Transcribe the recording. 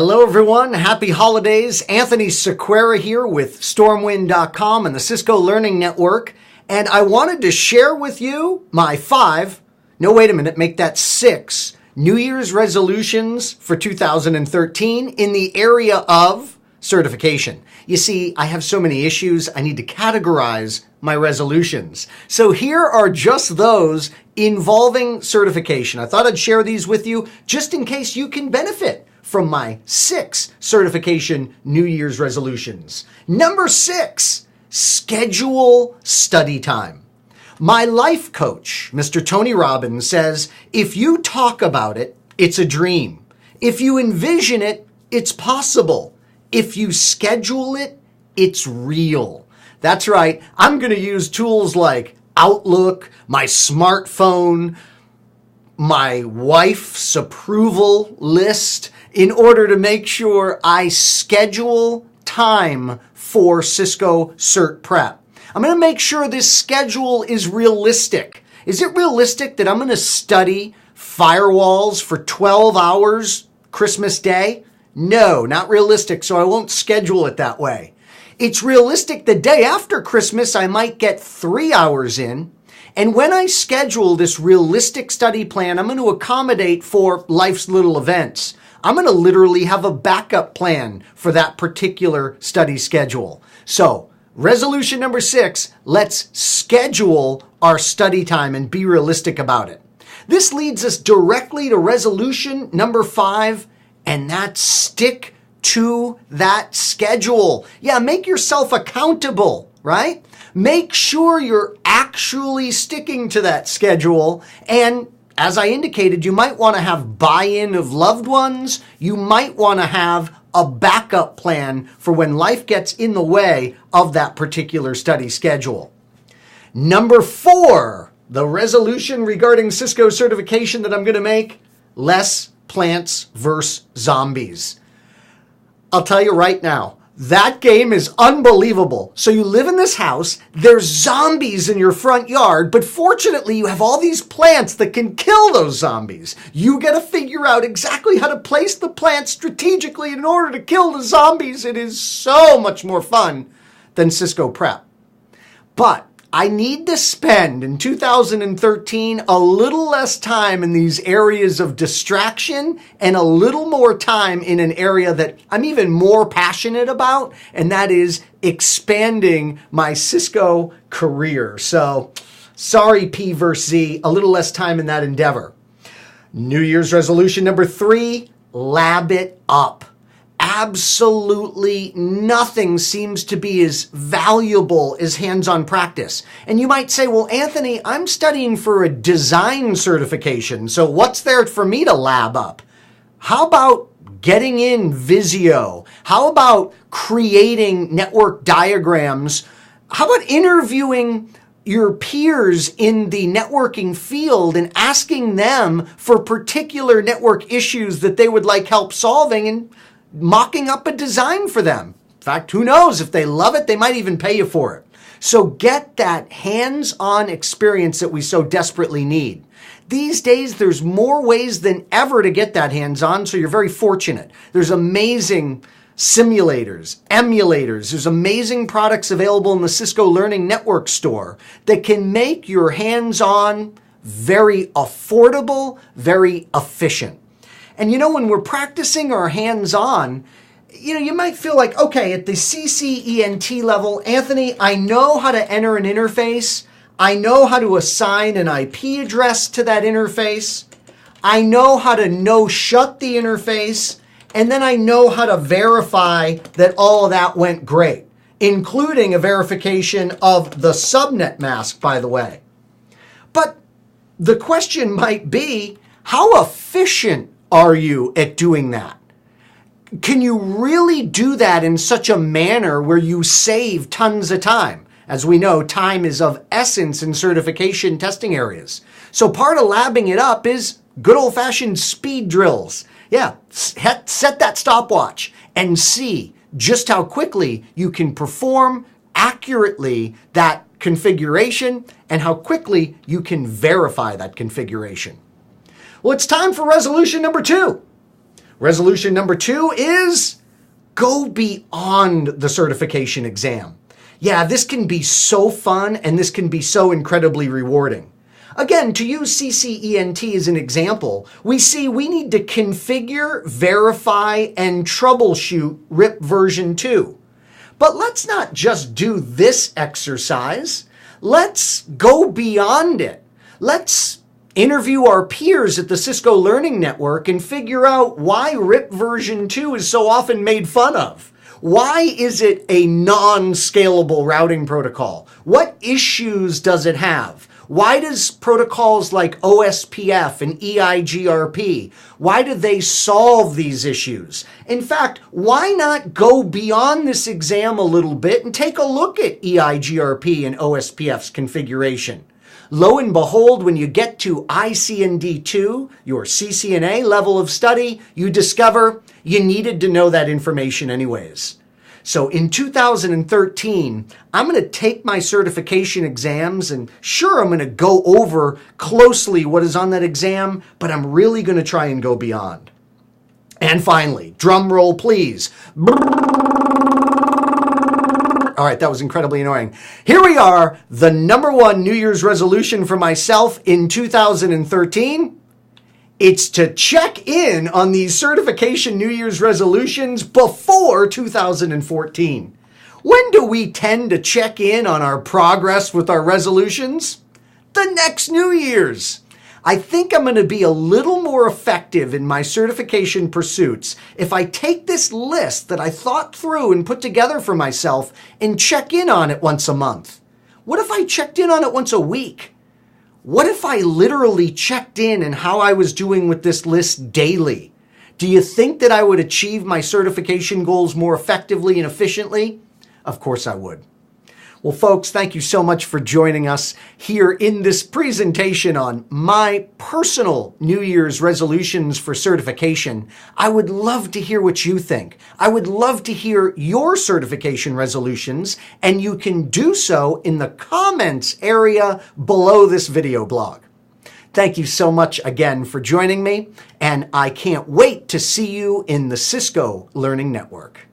Hello everyone, happy holidays. Anthony Sequeira here with Stormwind.com and the Cisco Learning Network. And I wanted to share with you my 6 New Year's resolutions for 2013 in the area of certification. You see, I have so many issues, I need to categorize my resolutions. So here are just those involving certification. I thought I'd share these with you just in case you can benefit from my 6 certification New Year's resolutions. Number 6, schedule study time. My life coach, Mr. Tony Robbins, says, if you talk about it, it's a dream. If you envision it, it's possible. If you schedule it, it's real. That's right. I'm going to use tools like Outlook, my smartphone, my wife's approval list in order to make sure I schedule time for Cisco Cert Prep. I'm going to make sure this schedule is realistic. Is it realistic that I'm going to study firewalls for 12 hours Christmas Day? No, not realistic, so I won't schedule it that way. It's realistic the day after Christmas I might get 3 hours in. And when I schedule this realistic study plan, I'm going to accommodate for life's little events. I'm going to literally have a backup plan for that particular study schedule. So, resolution number 6, let's schedule our study time and be realistic about it. This leads us directly to resolution number 5, and that's stick to that schedule. Yeah, make yourself accountable, right? Make sure you're actually sticking to that schedule. And as I indicated, you might want to have buy-in of loved ones. You might want to have a backup plan for when life gets in the way of that particular study schedule. Number 4, the resolution regarding Cisco certification that I'm going to make, less Plants vs. Zombies. I'll tell you right now, that game is unbelievable. So you live in this house, there's zombies in your front yard, but fortunately you have all these plants that can kill those zombies. You got to figure out exactly how to place the plants strategically in order to kill the zombies. It is so much more fun than Cisco Prep. But I need to spend in 2013 a little less time in these areas of distraction and a little more time in an area that I'm even more passionate about, and that is expanding my Cisco career. So, sorry P versus Z, a little less time in that endeavor. New Year's resolution number 3, lab it up. Absolutely nothing seems to be as valuable as hands-on practice. And you might say, well, Anthony, I'm studying for a design certification, so what's there for me to lab up? How about getting in Visio? How about creating network diagrams? How about interviewing your peers in the networking field and asking them for particular network issues that they would like help solving and mocking up a design for them? In fact, who knows? If they love it, they might even pay you for it. So get that hands-on experience that we so desperately need. These days, there's more ways than ever to get that hands-on, so you're very fortunate. There's amazing simulators, emulators. There's amazing products available in the Cisco Learning Network store that can make your hands-on very affordable, very efficient. And you know, when we're practicing our hands-on, you might feel like, okay, at the CCENT level, Anthony, I know how to enter an interface. I know how to assign an IP address to that interface. I know how to no-shut the interface. And then I know how to verify that all of that went great, including a verification of the subnet mask, by the way. But the question might be, how efficient are you at doing that? Can you really do that in such a manner where you save tons of time? As we know, time is of essence in certification testing areas. So part of labbing it up is good old-fashioned speed drills. Yeah, set that stopwatch and see just how quickly you can perform accurately that configuration and how quickly you can verify that configuration. Well, it's time for resolution number 2. Resolution number 2 is go beyond the certification exam. Yeah, this can be so fun and this can be so incredibly rewarding. Again, to use CCENT as an example, we see we need to configure, verify, and troubleshoot RIP version 2. But let's not just do this exercise. Let's go beyond it. Let's interview our peers at the Cisco Learning Network and figure out why RIP version 2 is so often made fun of. Why is it a non-scalable routing protocol? What issues does it have? Why does protocols like OSPF and EIGRP, why do they solve these issues? In fact, why not go beyond this exam a little bit and take a look at EIGRP and OSPF's configuration? Lo and behold, when you get to ICND2, your CCNA level of study, you discover you needed to know that information anyways. So in 2013, I'm going to take my certification exams and sure, I'm going to go over closely what is on that exam, but I'm really going to try and go beyond. And finally, drum roll please. All right, that was incredibly annoying. Here we are, the number 1 New Year's resolution for myself in 2013. It's to check in on these certification New Year's resolutions before 2014. When do we tend to check in on our progress with our resolutions? The next New Year's. I think I'm going to be a little more effective in my certification pursuits if I take this list that I thought through and put together for myself and check in on it once a month. What if I checked in on it once a week? What if I literally checked in on how I was doing with this list daily? Do you think that I would achieve my certification goals more effectively and efficiently? Of course I would. Well, folks, thank you so much for joining us here in this presentation on my personal New Year's resolutions for certification. I would love to hear what you think. I would love to hear your certification resolutions, and you can do so in the comments area below this video blog. Thank you so much again for joining me, and I can't wait to see you in the Cisco Learning Network.